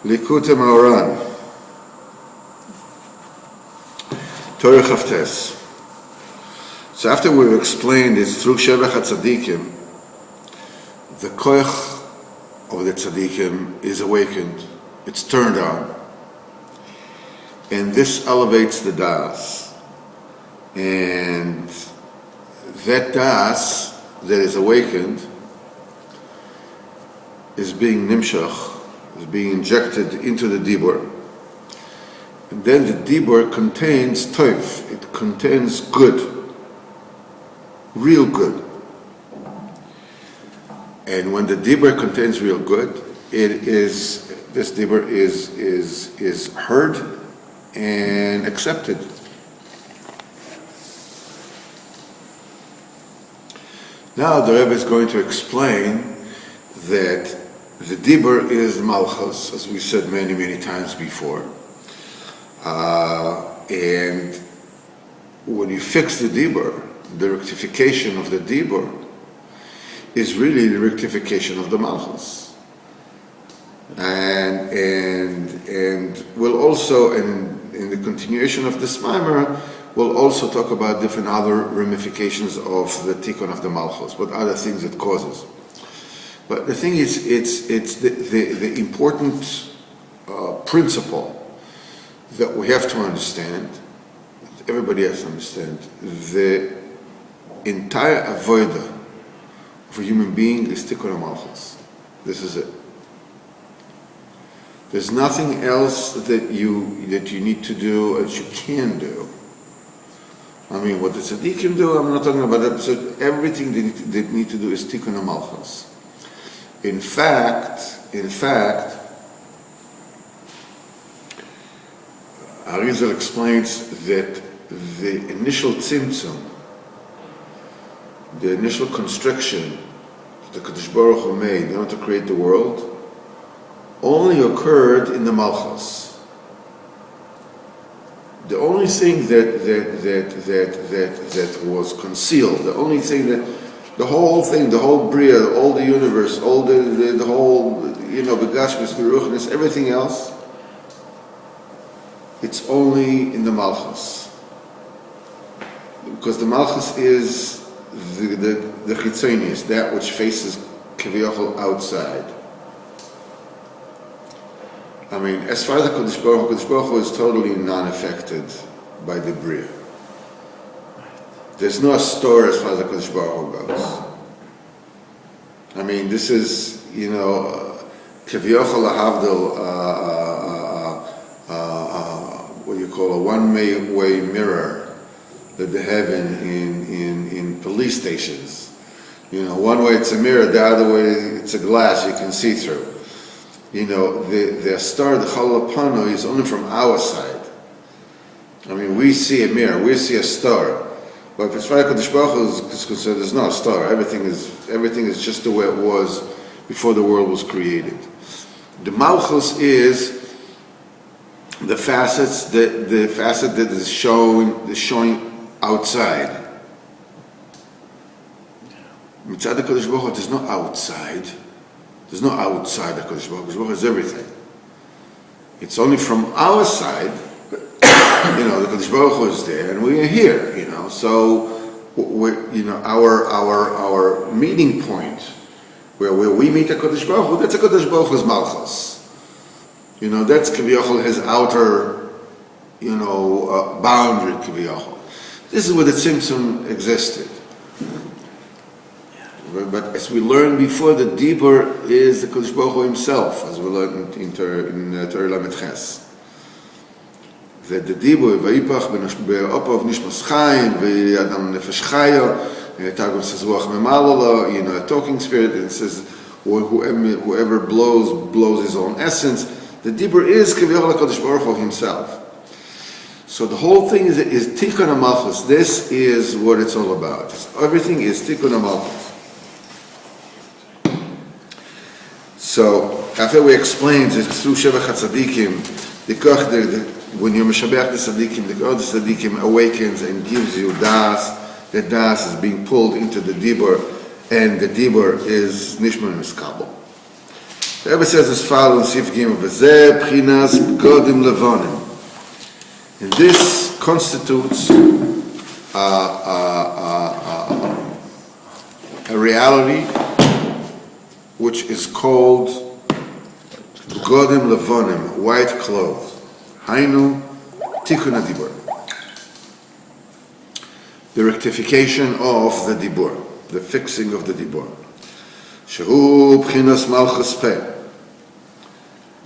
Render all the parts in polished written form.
Likutei Moharan, Torah Chavtes. So after we've explained it's through Shevach HaTzadikim, the koich of the tzaddikim is awakened, it's turned on, and this elevates the das, and that das that is awakened is being nimshach, is being injected into the dibur. And then the dibur contains toif, it contains good, real good. And when the dibur contains real good, this dibur is heard and accepted. Now the Rebbe is going to explain that the dibur is malchus, as we said many, many times before. And when you fix the dibur, the rectification of the dibur is really the rectification of the malchus. And we'll also, in the continuation of this mimer, we'll also talk about different other ramifications of the tikkun of the malchus, what other things it causes. But the thing is, it's the important principle that we have to understand, everybody has to understand, the entire avodah of a human being is tikkun malchus. This is it. There's nothing else that you need to do, that you can do. I mean, what the tzaddikim do, I'm not talking about that. So everything they need to do is tikkun malchus. In fact, Arizal explains that the initial tzimtzum, the initial constriction that the Kadosh Baruch Hu made in order to create the world, only occurred in the Malchus. The only thing that was concealed, the only thing that the whole thing, the whole bria, all the universe, all the whole, begashmis, beruchnis, everything else, it's only in the Malchus. Because the Malchus is the chitzonius, that which faces kaviyachol outside. I mean, as far as the Kadosh Baruch Hu is totally non-affected by the bria. There's no store as far as the Kadosh Baruch Hu goes. I mean, this is, kaviyachol lahavdil, what you call a one-way mirror that they have in police stations. One way it's a mirror, the other way it's a glass you can see through. The star, the chalapano, is only from our side. I mean, we see a mirror, we see a star. But as far as Kadosh Baruch Hu is concerned, there's no star. Everything is just the way it was before the world was created. The Malchus is the facet that is showing outside. Mitzad HaKadosh Baruch Hu, there's no outside. There's no outside the Kadosh Baruch Hu. Kadosh Baruch Hu is everything. It's only from our side, the Kadosh Baruch Hu is there, and we are here. So our meeting point, where we meet the Kadosh Baruch Hu, that's a Kadosh Baruch Hu's malchus. That's kaviyachol, his outer, boundary kaviyachol. This is where the tzimtzum existed. But as we learned before, the dibur is the Kadosh Baruch Hu himself, as we learned in Torah Lamed Ches. That the dibur, vayipach be'opav nishmas chayim, ve'adam nefesh chayo, Targum says, ruach memalala, a talking spirit, and it says, whoever blows his own essence. The dibur is kaviyachol HaKadosh Baruch Hu himself. So the whole thing is tikkun malchus. This is what it's all about. Everything is tikkun malchus. So after we explained that through Shevach HaTzadikim, when you meshabeach the tzaddikim, the God of the tzaddikim awakens and gives you das. The das is being pulled into the dibur, and the dibur is nishma miskabel. The Rebbe says as follows, Sif Gimel, V'zeh B'chinas B'godim Levonim. And this constitutes a reality which is called B'godim Levonim, white clothes. Hainu Tikkun HaDibur. The rectification of the Dibur, the fixing of the Dibur. Shehu B'chinas Malchus Peh.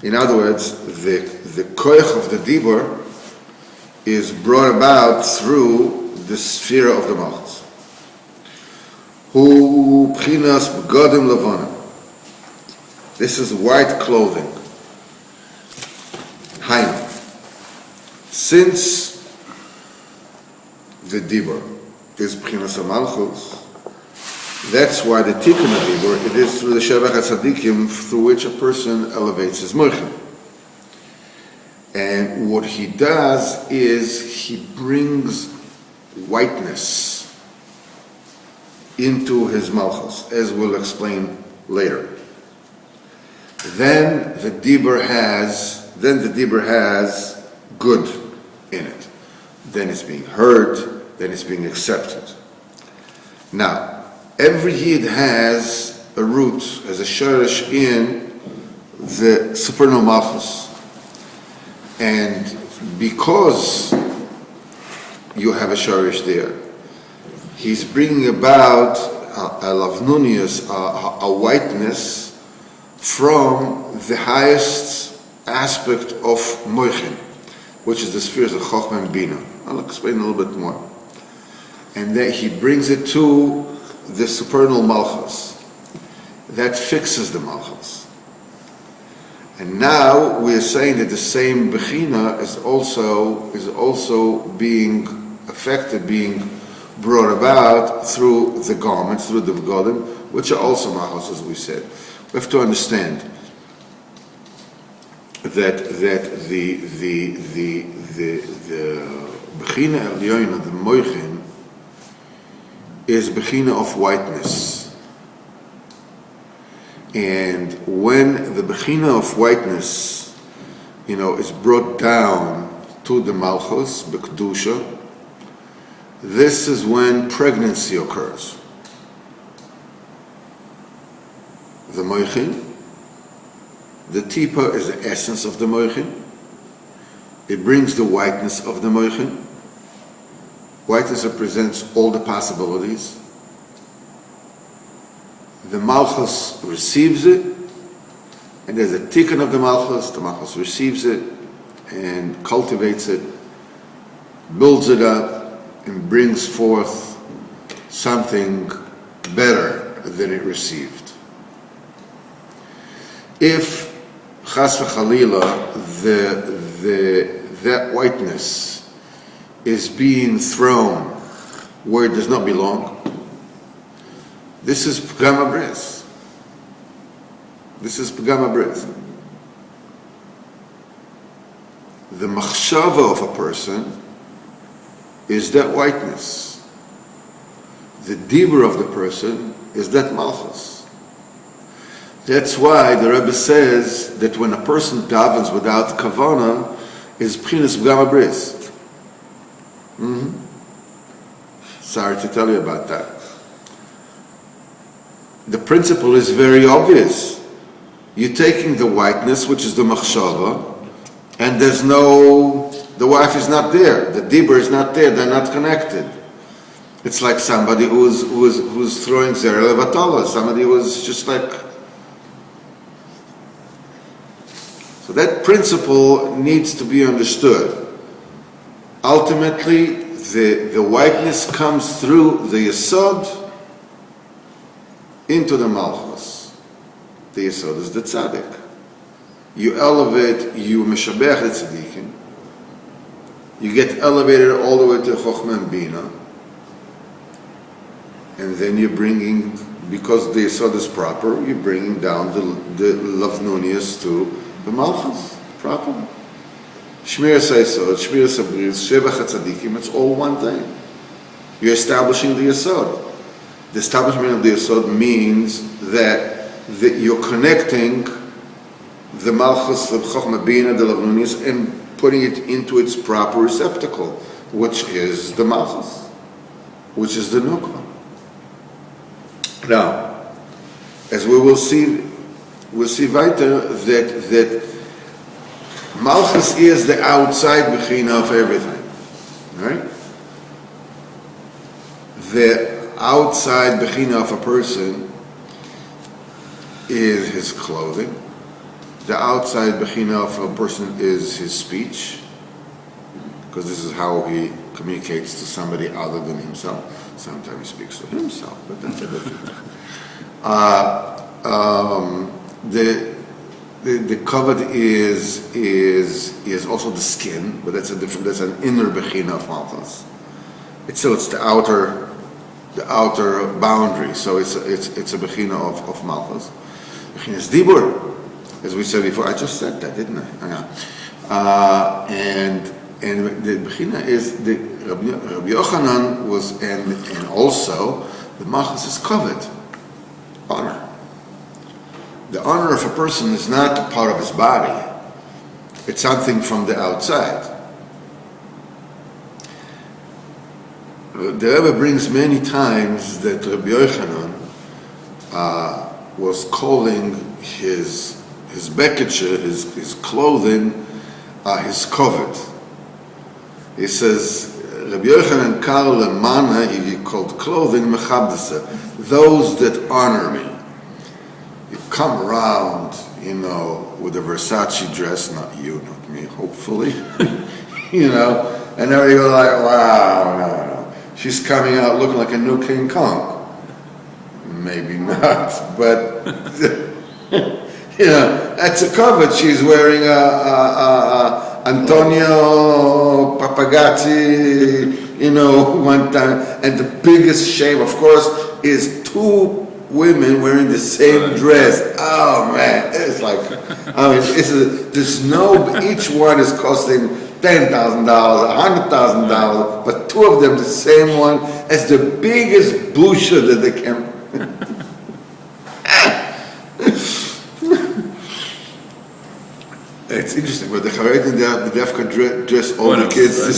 In other words, the koich of the Dibur is brought about through the sphere of the Malchus. Hu B'chinas B'godim Levonim. This is white clothing. Hainu. Since the Dibur is B'chinas HaMalchus, that's why the Tikkun HaDibur, it is through the Shevach HaTzadikim through which a person elevates his moichin. And what he does is he brings whiteness into his Malchus, as we'll explain later. Then the Dibur has good in it. Then it's being heard, then it's being accepted. Now, every Yid has a root, has a shorish in the supernal Malchus. And because you have a shorish there, he's bringing about a lavnunius, a whiteness from the highest aspect of moichin, which is the spheres of Chochmah and Bina. I'll explain a little bit more. And then he brings it to the supernal Malchus. That fixes the Malchus. And now we are saying that the same Bechina is also being affected, being brought about through the garments, through the Begodim, which are also Malchus, as we said. We have to understand that the Bechina Elyoina, the Moichin, is Bechina of whiteness. And when the Bechina of whiteness, is brought down to the Malchus, B'Kedusha, this is when pregnancy occurs. The Moichin, the Tipa is the essence of the Moichin. It brings the whiteness of the Moichin. Whiteness represents all the possibilities. The Malchus receives it, and there's a tikkun of the Malchus receives it and cultivates it, builds it up, and brings forth something better than it received. If chas v'chalila, that whiteness is being thrown where it does not belong, this is P'gam HaBris. This is P'gam HaBris. The machshava of a person is that whiteness. The dibur of the person is that malchus. That's why the Rebbe says that when a person davens without kavana, is P'chinas P'gam HaBris. Sorry to tell you about that. The principle is very obvious. You're taking the whiteness, which is the machshava, and the wife is not there, the dibur is not there, they're not connected. It's like somebody who's throwing zera levatala, somebody who's just like. So that principle needs to be understood. Ultimately, the whiteness comes through the yesod into the malchus. The yesod is the tzaddik. You elevate, you meshabech the tzaddikim. You get elevated all the way to chokhmah and bina, and then you're bringing, because the yesod is proper, you're bringing down the lavnunius to the malchus properly. Shmir Yesod, Shmir Sabris, Shevach HaTzadikim, it's all one thing. You're establishing the Yesod. The establishment of the Yesod means that you're connecting the Malchus of Chochmah Bina de Lavnunis and putting it into its proper receptacle, which is the Malchus, which is the Nukva. Now, as we'll see weiter that Malchus is the outside Bechina of everything, right? The outside Bechina of a person is his clothing. The outside Bechina of a person is his speech, because this is how he communicates to somebody other than himself. Sometimes he speaks to himself, but that's a different thing. The kavod is also the skin, but that's an inner Bechina of Malchus. It's the outer boundary. So it's a Bechina of Malchus. Bechina is Dibur, as we said before. I just said that, didn't I? And the Bechina is the Rabbi Yochanan was, and also the Malchus is kavod, honor. The honor of a person is not a part of his body. It's something from the outside. The Rebbe brings many times that Rabbi Yochanan was calling his beketche, his clothing, his kavod. He says, Rabbi Yochanan kal lemana, he called clothing mechabdasa, those that honor me. You come around, with a Versace dress, not you, not me, hopefully, and now you're like, wow, no. She's coming out looking like a new King Kong. Maybe not, but that's a cover. She's wearing a Antonio Papagazzi, one time, and the biggest shame, of course, is two women wearing the same dress. Oh man, it's like, each one is costing $10,000, $100,000, but two of them the same one as the biggest busha that they can. It's interesting, but the Haredim, the Defka dress all the kids the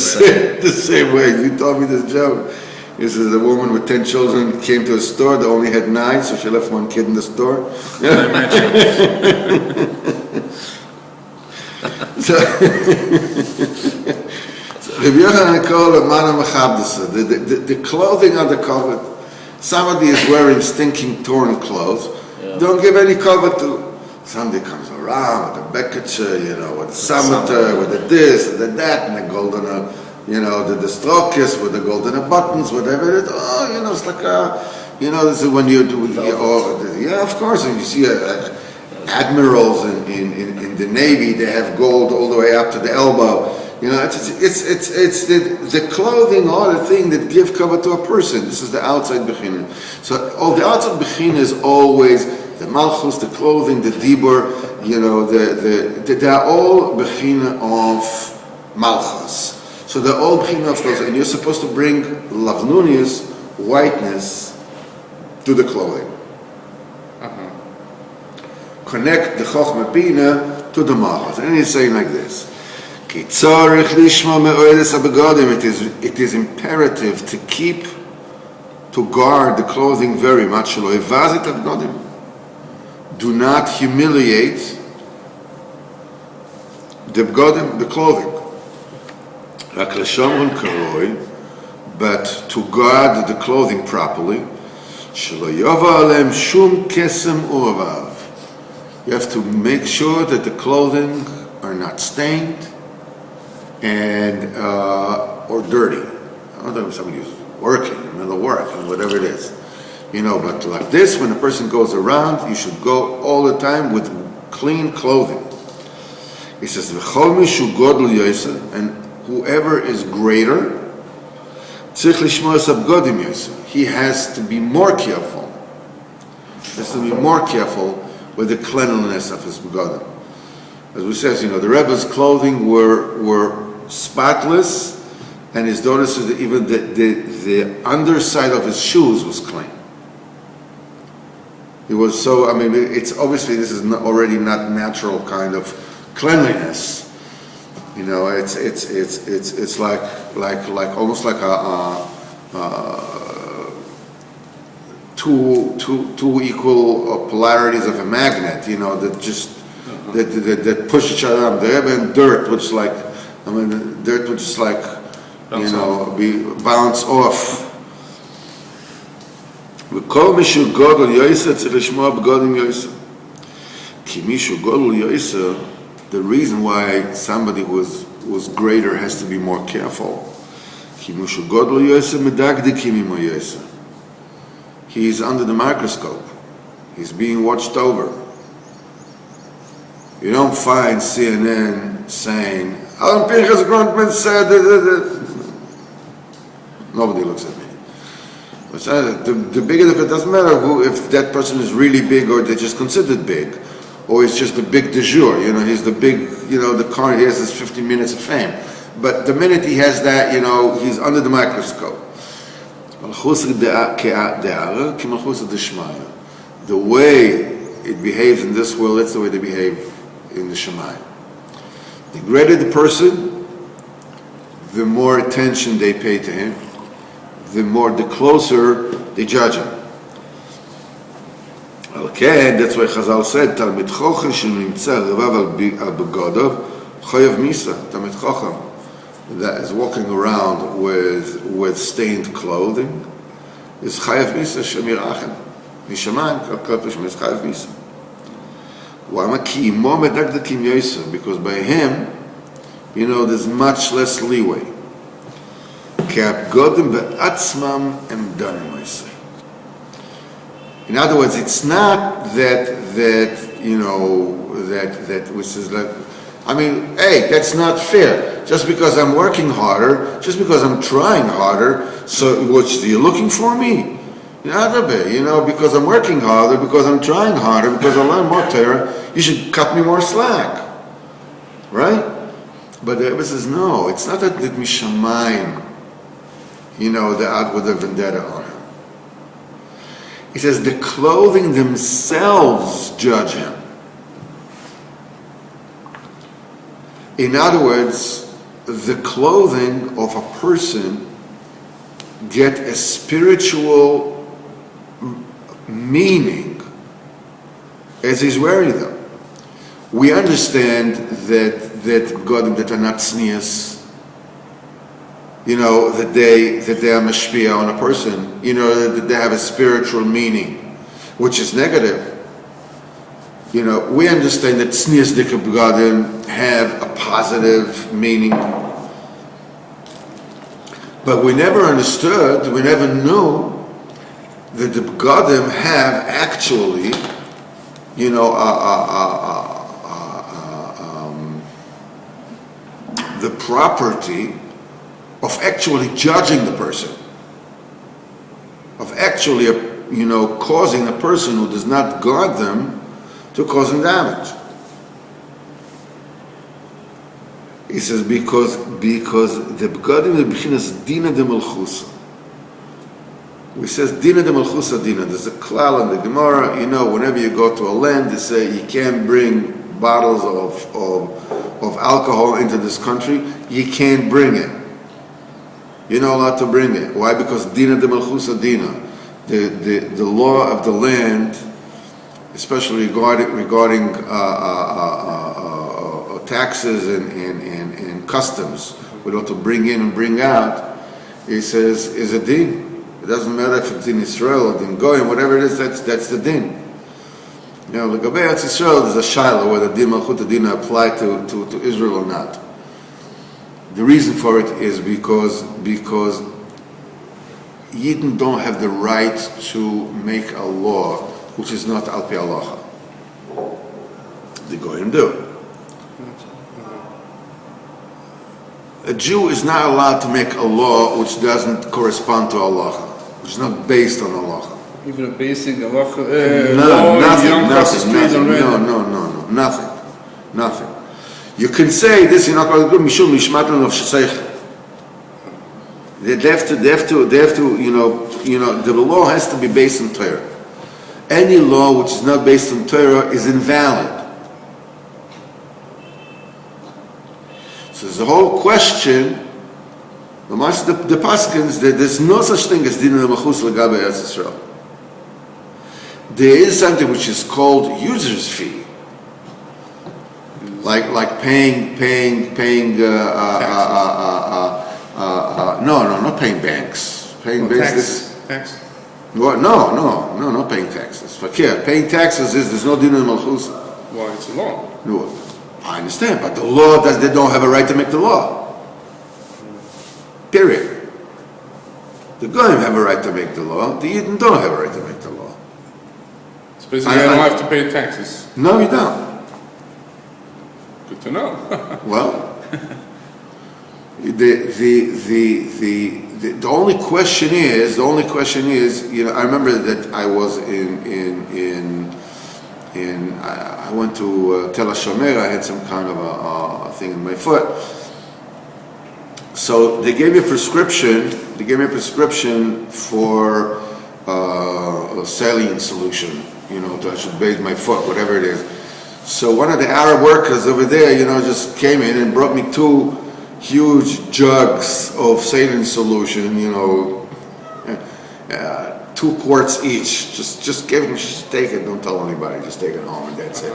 same way. You told me this joke. He says a woman with 10 children came to a store, they only had 9, so she left one kid in the store. So Rabbi Yochanan called it mana mechabdasa, the clothing on the kavod. Somebody is wearing stinking torn clothes. Yeah. Don't give any kavod to. Somebody comes around with a beketche, with the sameter, with the this and the that, and the golden, the strokes with the golden buttons, whatever it is. Oh, it's like this is when you do. Of course, and you see admirals in the Navy, they have gold all the way up to the elbow. It's the clothing or the thing that give cover to a person. This is the outside bechina. So the outside bechina is always the malchus, the clothing, the dibur. They are all bechina of malchus. So they're all bechina of clothing, and you're supposed to bring lavnunius, whiteness, to the clothing. Connect the chochmah bina to the malchus, and he's saying like this. It is imperative to guard the clothing very much. Do not humiliate the clothing. But to guard the clothing properly, you have to make sure that the clothing are not stained and or dirty. Although somebody who's working, in the middle of work, and whatever it is. But like this, when a person goes around, you should go all the time with clean clothing. He says, and whoever is greater, he has to be more careful. He has to be more careful with the cleanliness of his begodim. As we says, the Rebbe's clothing were spotless, and his daughter said that even the underside of his shoes was clean. He was so, I mean, it's obviously this is already not natural kind of cleanliness. You know, it's like almost like two equal polarities of a magnet. You know, that just that push each other up. And dirt, which like, I mean, dirt would just like, you know, bounce off. וכל מי שהוא גודל יויסר צריך לשמוע בגודל יויסר. כי מי שהוא גודל יויסר, the reason why somebody who was greater has to be more careful. כי מי שהוא גודל יויסר מדקדקים עמו יויסר. He's under the microscope. He's being watched over. You don't find CNN saying, Alan Pinchas Grundman said that. Nobody looks at me. The bigger it doesn't matter if that person is really big or they're just considered big, or he's just the big de jour, you know, he's the big, you know, the car, he has his 15 minutes of fame. But the minute he has that, you know, he's under the microscope. The way it behaves in this world, that's the way they behave in the Shemayim. The greater the person, the more attention they pay to him, the closer they judge him. Okay, that's why Chazal said, Talmid Chochem shenimtza revav al begodov chayav misa. Talmid Chochem that is walking around with stained clothing is chayav misa shemirachem. Mishamayim kalkal is chayav misa. Wama ki imo medakdakim yoser, because by him, you know, there's much less leeway. In other words, it's not that you know that which is like, I mean, hey, that's not fair. Just because I'm working harder, just because I'm trying harder, so what, you're looking for me? You know, because I'm working harder, because I'm trying harder, because I learn more Torah, you should cut me more slack, right? But the Rebbe says no. It's not that mishamayim, you know, they're out with a vendetta on him. He says the clothing themselves judge him. In other words, the clothing of a person get a spiritual meaning as he's wearing them. We understand that God, that are not tznius, you know, that they are mashpia on a person, you know, that they have a spiritual meaning, which is negative. You know, we understand that tznius dikabogadim have a positive meaning, but we never understood, we never knew that the begadim have actually, you know, the property of actually judging the person, of actually, you know, causing a person who does not guard them to cause them damage. He says because the begadim the b'chinas dina de malchusa. We says dina de malchusa dina. There's a klal in the Gemara. You know, whenever you go to a land, they say you can't bring bottles of alcohol into this country. You can't bring it. You're not allowed to bring it. Why? Because dina de malchusa dina, the law of the land, especially regarding taxes and customs, we ought to bring in and bring out. He says is a din. It doesn't matter if it's in Israel or in Goyim, whatever it is. That's the din. You know, like Eretz Israel, there's a shaila whether din malchut dina apply to Israel or not. The reason for it is because Yidden don't have the right to make a law which is not al pi halacha. The Goyim do. A Jew is not allowed to make a law which doesn't correspond to halacha, which is not based on halacha. Even a basic halacha nothing. You can say this, you're not going to do mishum lishmatan of sheseich. They have to, you know, the law has to be based on Torah. any law which is not based on Torah is invalid. So there's a whole question, the Paskins, that there's no such thing as Din al-Machus l'gabe Eretz Yisrael. There is something which is called user's fee. Like paying not paying banks. Paying banks. Tax. What? No, not paying taxes. Fakir. Paying taxes is there's no din al-malchus. Well, it's a law. No, I understand, but the law they don't have a right to make the law. Period. The Goyim have a right to make the law. The Yidden don't have a right to make the law. So basically, I don't have to pay taxes. No, you don't. Good to know. Well, the only question is, I remember that I was I went to Tel HaShomer. I had some kind of a thing in my foot. So they gave me a prescription. For a saline solution. I should bathe my foot, whatever it is. So one of the Arab workers over there, just came in and brought me 2 huge jugs of saline solution, 2 quarts each. Just give it, just take it, don't tell anybody, just take it home and that's it.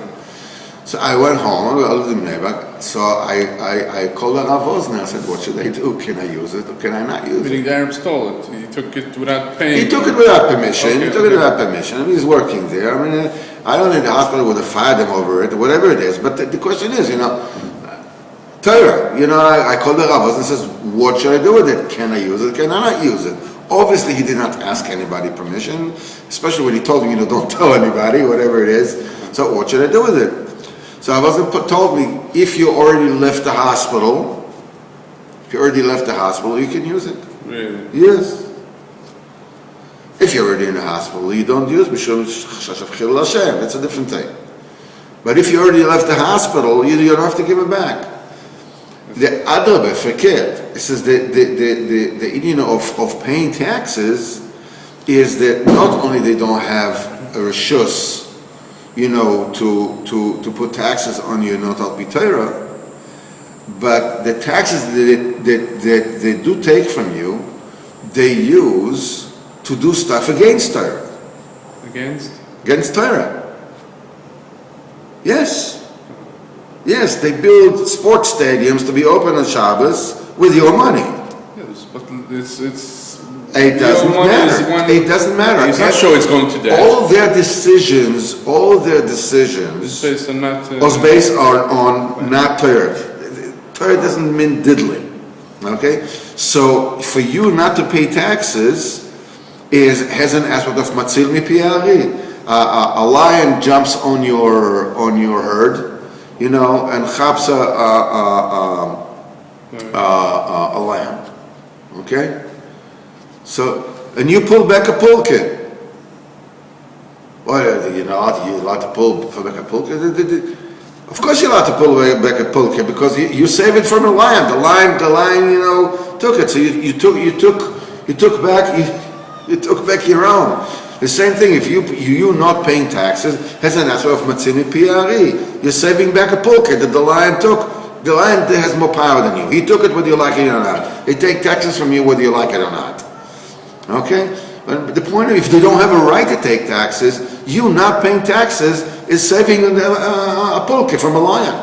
So I went home, I lived in Nebak, so I called the Rav Osner, I said, what should I do? Can I use it or can I not use it? The Arab stole it. He took it without paying. He took it without permission. Okay. I mean, he's working there. I mean, I don't think the hospital would have fired him over it, whatever it is. But the question is, Torah. I called the Rav and says, what should I do with it? Can I use it? Can I not use it? Obviously, he did not ask anybody permission, especially when he told me, don't tell anybody, whatever it is. So what should I do with it? So Rav told me, if you already left the hospital, you can use it. Really? Yes. If you're already in the hospital, you don't use Mishum Chashav Chilul Hashem. That's a different thing. But if you already left the hospital, you don't have to give it back. The Adrabah, Fakir, it says the idea of paying taxes is that not only they don't have a reshus, to put taxes on you, not al Torah, but the taxes that they do take from you, they use to do stuff against Torah. Against Torah. Yes, they build sports stadiums to be open on Shabbos with your money. Yes, but it's. It doesn't matter. He's not sure it's going to die. All their decisions It's based on not. was based on not Torah. Torah doesn't mean diddling. Okay, so for you not to pay taxes has an aspect of matzil mipi ari. A lion jumps on your herd, and chaps a lamb. Okay. So, and you pull back a pulkin. Well, you're allowed to pull back a pulkin. Of course, you're allowed to pull back a pulkin because you save it from a lion. The lion, took it. So you took back your own. The same thing. If you not paying taxes has an aspect of matzini piari. You're saving back a pulkin that the lion took. The lion has more power than you. He took it whether you like it or not. They take taxes from you whether you like it or not. Okay? But the point is, if they don't have a right to take taxes, you not paying taxes is saving a pulke from a lion.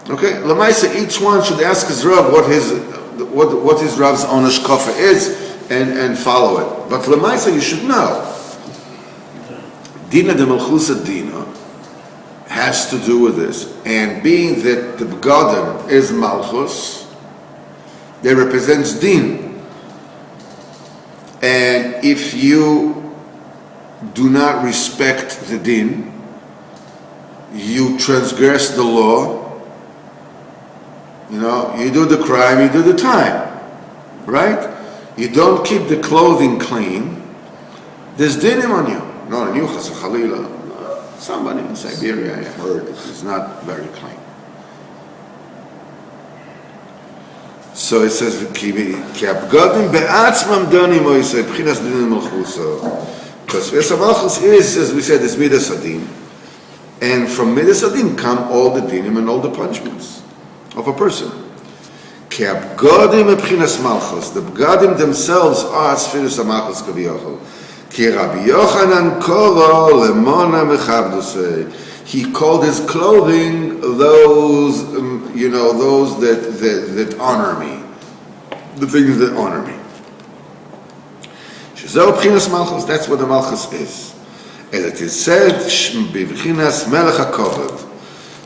Okay? Lamaisa, each one should ask his Rav what his Rav's onesh kofa is and follow it. But Lamaisa, you should know. Dina de Malchusa Dina has to do with this. And being that the Begadim is Malchus, that represents din. And if you do not respect the din, you transgress the law, you do the crime, you do the time, right? You don't keep the clothing clean, there's dinim on you. Not on you, chas v'chalila. Somebody in Siberia, I heard, is not very clean. So it says, "Ki abgadim be'atzmam donim oisei b'chinas dinim malchuso." Because Sfiras HaMalchus is, as we said, is Midas Adin. And from Midas Adin come all the dinim and all the punishments of a person. Ki abgadim b'chinas malchus. The abgadim themselves are Sfiras HaMalchus kaviyachol. Ki Rabbi Yochanan koro lemona mechabdusei. He called his clothing those, those that honor me, the things that honor me. Shezeh b'chinas malchus. That's what the malchus is, and it is said b'chinas melech hakovod.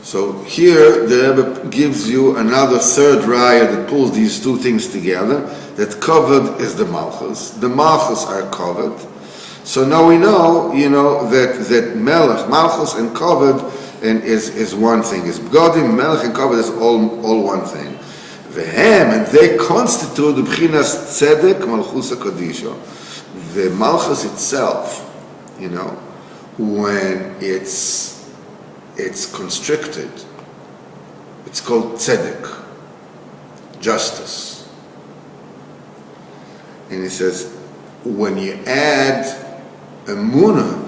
So here the Rebbe gives you another third raya that pulls these two things together. That kovod is the malchus. The malchus are kovod. So now we know, that melech, malchus, and kovod is one thing. Is b'godim, melech, and kovod is all one thing. Vehem, and they constitute the b'chinas tzedek malchus HaKadisha. The malchus itself, when it's constricted, it's called tzedek, justice. And he says, when you add emunah,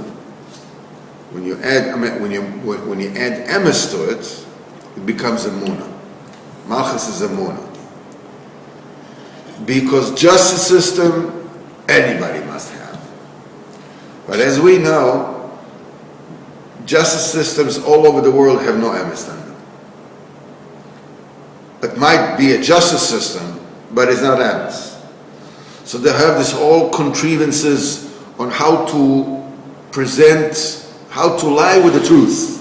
when you add emes to it, it becomes emunah. Malchus is emunah. Because justice system, anybody must have. But as we know, justice systems all over the world have no emes in them. It might be a justice system, but it's not emes. So they have this all contrivances on how to present, how to lie with the truth.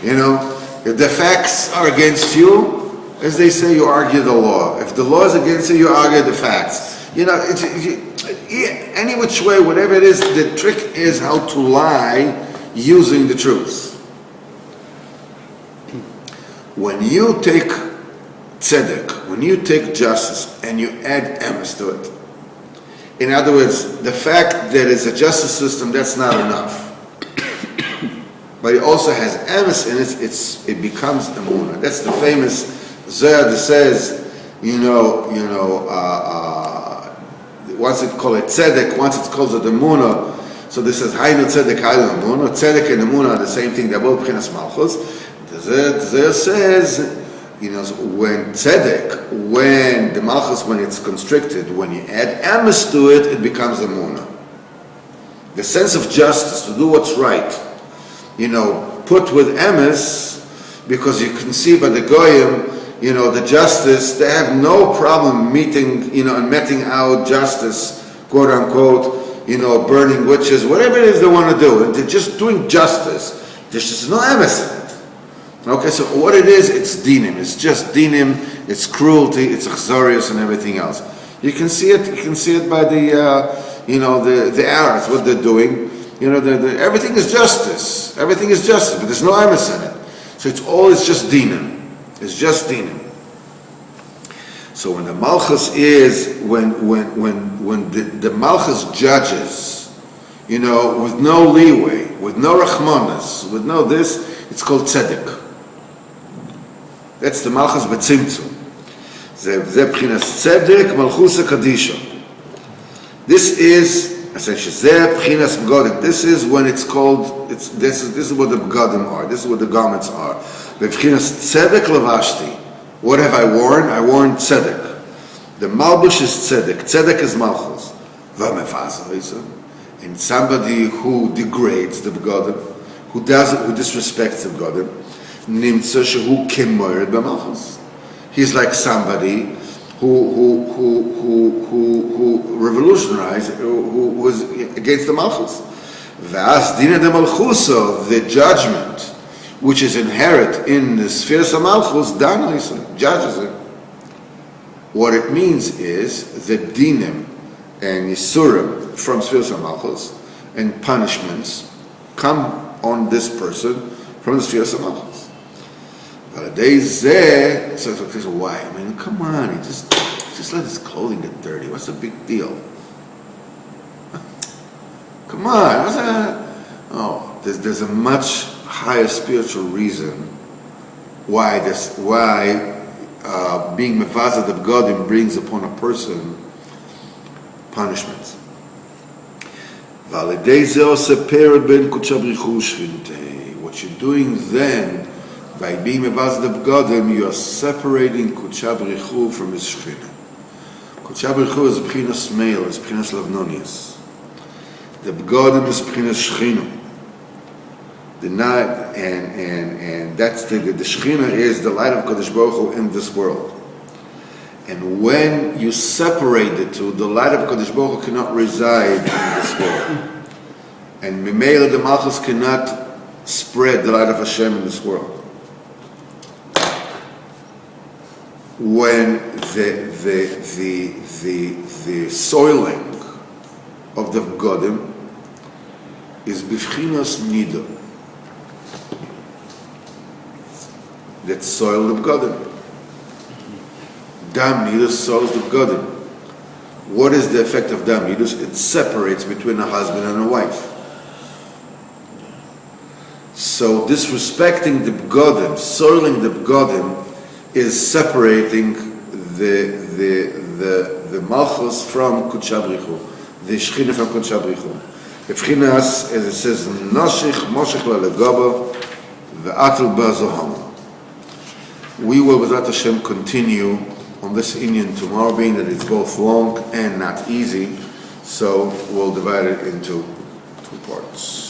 If the facts are against you, as they say, you argue the law. If the law is against you, you argue the facts. Any which way, whatever it is, the trick is how to lie using the truth. When you take tzedek, when you take justice and you add emes to it, in other words, the fact that it's a justice system, that's not enough. But it also has emes in it, it becomes emunah. That's the famous Zohar that says, once it's called tzedek, once it's called the emunah. So this says, Haynu tzedek, haynu emunah. Tzedek and emunah are the same thing, they're both b'chinas malchus. The Zohar says, when tzedek, when the malchus, when it's constricted, when you add emes to it, it becomes emunah. The sense of justice, to do what's right, put with emes, because you can see by the goyim, the justice, they have no problem meting, and meting out justice, quote unquote, burning witches, whatever it is they want to do. And they're just doing justice. There's just no emes in it. Okay, so what it is, it's dinim. It's just dinim. It's cruelty. It's achzarius and everything else. You can see it. You can see it by the Arabs, what they're doing. Everything is justice. Everything is justice, but there's no emes in it. So it's just dinim. It's just dinim. So when the malchus is when the malchus judges, with no leeway, with no rachmanas, with no this, it's called tzedek. That's the malchus betzimtzum. Ze b'chinas tzedek malchus HaKadisha. This is essentially ze b'chinas b'godim. This is when it's called. This is what the b'godim are. This is what the garments are. B'chinas tzedek lavashti. What have I worn? I worn tzedek. The malbush is tzedek. Tzedek is malchus. V'mefasa. And somebody who degrades the b'godim, who disrespects the b'godim, nimtza shehu kemored b'malchus. He's like somebody who revolutionized, who was against the malchus. V'as dina de malchuso, the judgment, which is inherent in the Sfiras HaMalchus, dana judges it. What it means is that dinim and yisurim from Sfiras HaMalchus and punishments come on this person from the Sfiras HaMalchus. But so why? I mean, come on, he just let his clothing get dirty. What's the big deal? Come on, what's that? Oh, there's a much higher spiritual reason why being mevaza the B'gadim brings upon a person punishment. What you're doing then, by being mevaz the B'gadim, you are separating Kudsha B'richu from his Shechina. Kudsha B'richu is B'chinas Meil, is B'chinas Lavnonius. The B'gadim is B'chinas Shechina. And that's the Shechina is the light of Kadosh Baruch Hu in this world. And when you separate the two, the light of Kadosh Baruch Hu cannot reside in this world. And Mimela the Malchus cannot spread the light of Hashem in this world. When the soiling of the B'gadim is B'chinas Nida, that soil the B'gadim. Dam Nidus soils the B'gadim. What is the effect of Dam Nidus? It separates between a husband and a wife. So disrespecting the B'gadim, soiling the B'gadim, is separating the Malchus from Kudsha B'richu, the Shechina from Kudsha B'richu. The B'chinas, as it says, Noshich Moshech La'legaba Ve'atel Ba'zoham. We will, with Hashem, continue on this Inyan tomorrow, being that it's both long and not easy, so we'll divide it into two parts.